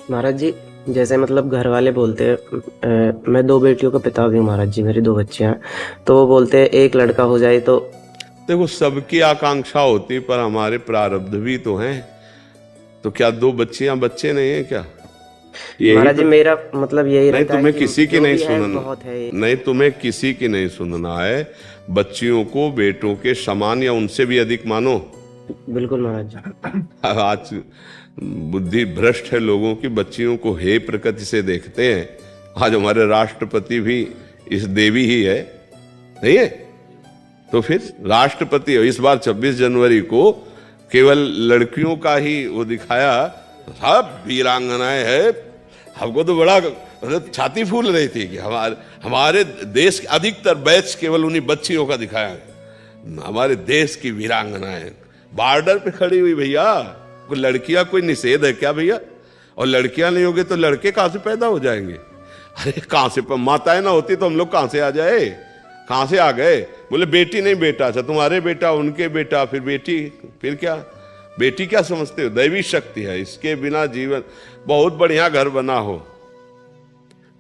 महाराज जी, जैसे मतलब घर वाले बोलते हैं, मैं दो बेटियों का पिता भी हूँ महाराज जी, मेरी दो बच्चियां हैं। तो वो बोलते हैं एक लड़का हो जाए तो। देखो, सबकी आकांक्षा होती, पर हमारे प्रारब्ध भी तो हैं। तो क्या दो बच्चियां बच्चे नहीं है क्या? यही महाराज जी, तो। मेरा मतलब यही नहीं, रहता है तुम्हें कि किसी की जो नहीं भी है सुनना। बहुत है। नहीं, तुम्हें किसी की नहीं सुनना है। बच्चियों को बेटों के समान या उनसे भी अधिक मानो। बिल्कुल महाराज जी। आज बुद्धि भ्रष्ट है लोगों की, बच्चियों को हे प्रकृति से देखते हैं। आज हमारे राष्ट्रपति भी इस देवी ही है, नहीं है? तो फिर राष्ट्रपति इस बार 26 जनवरी को केवल लड़कियों का ही वो दिखाया। सब वीरांगनाएं हैं। हमको तो बड़ा मतलब छाती फूल रही थी कि हमारे हमारे देश के अधिकतर बैच केवल उन्हीं बच्चियों का दिखाया है। हमारे देश की वीरांगनाएं बॉर्डर पे खड़ी हुई भैया। कोई लड़कियां कोई निषेध है क्या भैया? और लड़कियां नहीं होगी तो लड़के कहां से पैदा हो जाएंगे? अरे कहां से माताएं ना होती तो हम लोग कहां से आ जाए? कहां से आ गए? बोले बेटी नहीं बेटा। अच्छा, तुम्हारे बेटा उनके बेटा फिर बेटी, फिर क्या? बेटी क्या समझते हो? दैवी शक्ति है, इसके बिना जीवन। बहुत बढ़िया घर बना हो,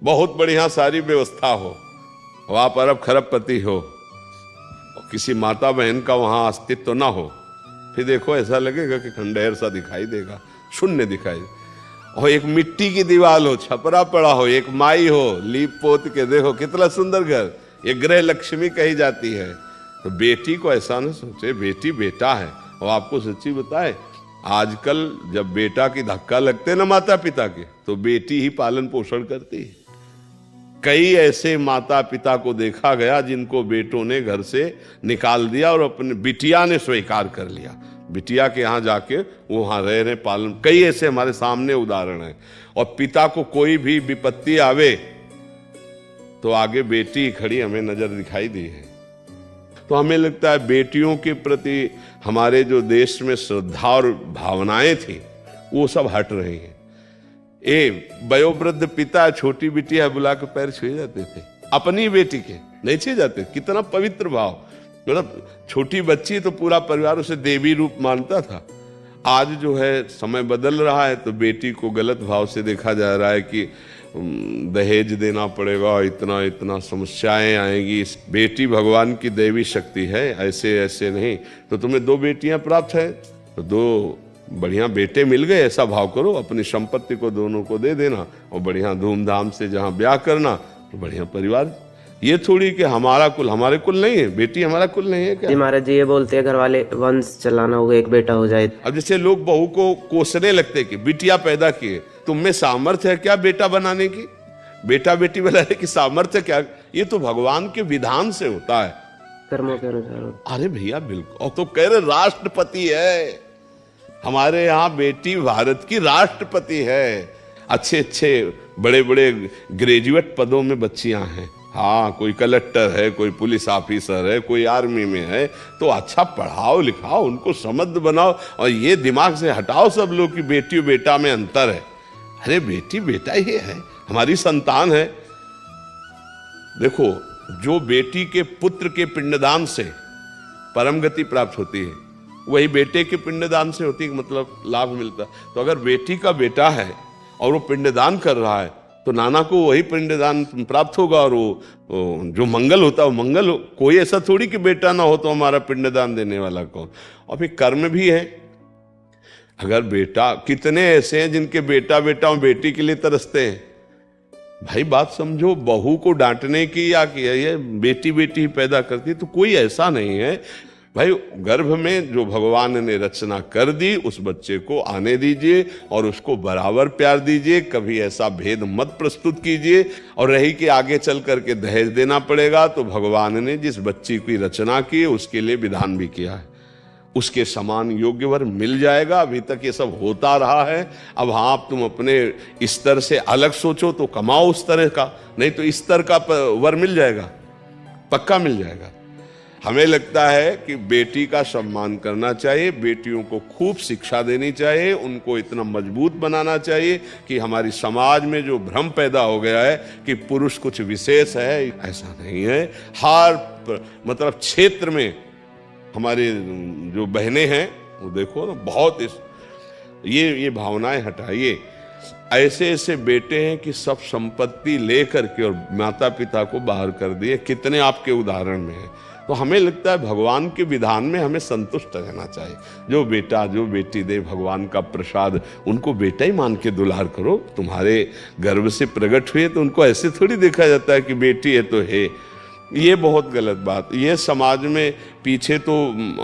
बहुत बढ़िया सारी व्यवस्था हो, और आप अरब खरबपति हो और किसी माता बहन का वहां अस्तित्व तो ना हो, फिर देखो ऐसा लगेगा कि खंडहर सा दिखाई देगा, शून्य दिखाई। और एक मिट्टी की दीवार हो, छपरा पड़ा हो, एक माई हो लीप पोत के, देखो कितना सुंदर घर। ये गृह लक्ष्मी कही जाती है। तो बेटी को ऐसा ना सोचे, बेटी बेटा है। और आपको सच्ची बताए, आजकल जब बेटा की धक्का लगते ना माता पिता के, तो बेटी ही पालन पोषण करती है। कई ऐसे माता पिता को देखा गया जिनको बेटों ने घर से निकाल दिया और अपने बिटिया ने स्वीकार कर लिया। बिटिया के यहाँ जाके वो वहां रह रहे पालन। कई ऐसे हमारे सामने उदाहरण हैं। और पिता को कोई भी विपत्ति आवे तो आगे बेटी खड़ी हमें नजर दिखाई दी है। तो हमें लगता है बेटियों के प्रति हमारे जो देश में श्रद्धा और भावनाएं थी, वो सब हट रही हैं। वयोवृद्ध पिता छोटी बिटिया बुला के पैर छुए जाते थे, अपनी बेटी के नहीं छुए जाते। कितना पवित्र भाव। मतलब छोटी बच्ची तो पूरा परिवार उसे देवी रूप मानता था। आज जो है समय बदल रहा है, तो बेटी को गलत भाव से देखा जा रहा है कि दहेज देना पड़ेगा, इतना इतना समस्याएं आएंगी। इस बेटी भगवान की देवी शक्ति है, ऐसे ऐसे नहीं। तो तुम्हें दो बेटियां प्राप्त है तो दो बढ़िया बेटे मिल गए, ऐसा भाव करो। अपनी संपत्ति को दोनों को दे देना और बढ़िया धूमधाम से जहां ब्याह करना, तो बढ़िया परिवार। ये थोड़ी कि हमारा कुल हमारे कुल नहीं है, बेटी हमारा कुल नहीं है जी क्या? महाराज जी, ये बोलते हैं घर वाले वंश चलाना होगा, एक बेटा हो जाए। अब जैसे लोग बहू को कोसने लगते कि बिटिया पैदा किए, तुम में सामर्थ्य है क्या बेटा बनाने की? बेटा बेटी बनाने की सामर्थ्य क्या? ये तो भगवान के विधान से होता है, कर्मों के अनुसार होता अरे भैया बिल्कुल। और तो कह रहे राष्ट्रपति है हमारे यहाँ, बेटी भारत की राष्ट्रपति है। अच्छे अच्छे बड़े बड़े ग्रेजुएट पदों में बच्चियां हैं। हाँ, कोई कलेक्टर है, कोई पुलिस ऑफिसर है, कोई आर्मी में है। तो अच्छा पढ़ाओ लिखाओ, उनको समृद्ध बनाओ। और ये दिमाग से हटाओ सब लोग कि बेटी और बेटा में अंतर है। अरे बेटी बेटा ही है, हमारी संतान है। देखो, जो बेटी के पुत्र के पिंडदान से परम गति प्राप्त होती है, वही बेटे के पिंडदान से होती है, मतलब लाभ मिलता। तो अगर बेटी का बेटा है और वो पिंडदान कर रहा है, तो नाना को वही पिंडदान प्राप्त होगा। और वो जो मंगल होता है वो मंगल हो। कोई ऐसा थोड़ी कि बेटा ना हो तो हमारा पिंडदान देने वाला कौन? और फिर कर्म भी है। अगर बेटा, कितने ऐसे हैं जिनके बेटा बेटा और बेटी के लिए तरसते हैं। भाई बात समझो, बहू को डांटने की या कि ये बेटी बेटी ही पैदा करती, तो कोई ऐसा नहीं है भाई। गर्भ में जो भगवान ने रचना कर दी, उस बच्चे को आने दीजिए और उसको बराबर प्यार दीजिए। कभी ऐसा भेद मत प्रस्तुत कीजिए। और रही कि आगे चल करके दहेज देना पड़ेगा, तो भगवान ने जिस बच्ची की रचना की उसके लिए विधान भी किया है, उसके समान योग्य वर मिल जाएगा। अभी तक ये सब होता रहा है। अब हाँ, तुम अपने स्तर से अलग सोचो तो कमाओ उस तरह का, नहीं तो इस स्तर का वर मिल जाएगा, पक्का मिल जाएगा। हमें लगता है कि बेटी का सम्मान करना चाहिए, बेटियों को खूब शिक्षा देनी चाहिए, उनको इतना मजबूत बनाना चाहिए कि हमारी समाज में जो भ्रम पैदा हो गया है कि पुरुष कुछ विशेष है, ऐसा नहीं है। हर मतलब क्षेत्र में हमारे जो बहनें हैं, वो देखो ना, बहुत ये भावनाएं हटाइए। ऐसे ऐसे बेटे हैं कि सब संपत्ति लेकर के और माता पिता को बाहर कर दिए। कितने आपके उदाहरण में हैं। तो हमें लगता है भगवान के विधान में हमें संतुष्ट रहना चाहिए। जो बेटा जो बेटी दे भगवान का प्रसाद, उनको बेटा ही मान के दुलार करो। तुम्हारे गर्भ से प्रकट हुए तो उनको ऐसे थोड़ी देखा जाता है कि बेटी है तो है। ये बहुत गलत बात। ये समाज में पीछे तो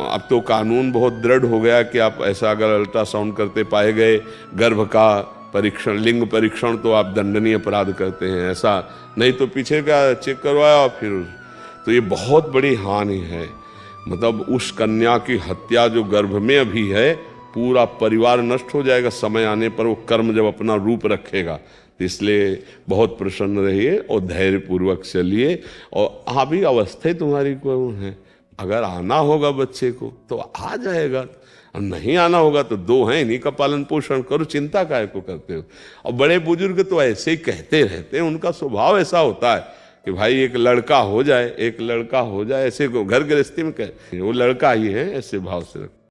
अब तो कानून बहुत दृढ़ हो गया कि आप ऐसा अगर अल्ट्रासाउंड करते पाए गए गर्भ का परीक्षण, लिंग परीक्षण, तो आप दंडनीय अपराध करते हैं। ऐसा नहीं तो पीछे का चेक करवाया फिर, तो ये बहुत बड़ी हानि है। मतलब उस कन्या की हत्या जो गर्भ में अभी है, पूरा परिवार नष्ट हो जाएगा समय आने पर, वो कर्म जब अपना रूप रखेगा। तो इसलिए बहुत प्रसन्न रहिए और धैर्य पूर्वक चलिए। और अभी अवस्था तुम्हारी कौन है, अगर आना होगा बच्चे को तो आ जाएगा, और नहीं आना होगा तो दो हैं, इन्हीं का पालन पोषण करो, चिंता काहे को करते हो। और बड़े बुजुर्ग तो ऐसे ही कहते रहते हैं, उनका स्वभाव ऐसा होता है कि भाई एक लड़का हो जाए, एक लड़का हो जाए, ऐसे घर गृहस्थी में कह वो लड़का ही है, ऐसे भाव से रखो।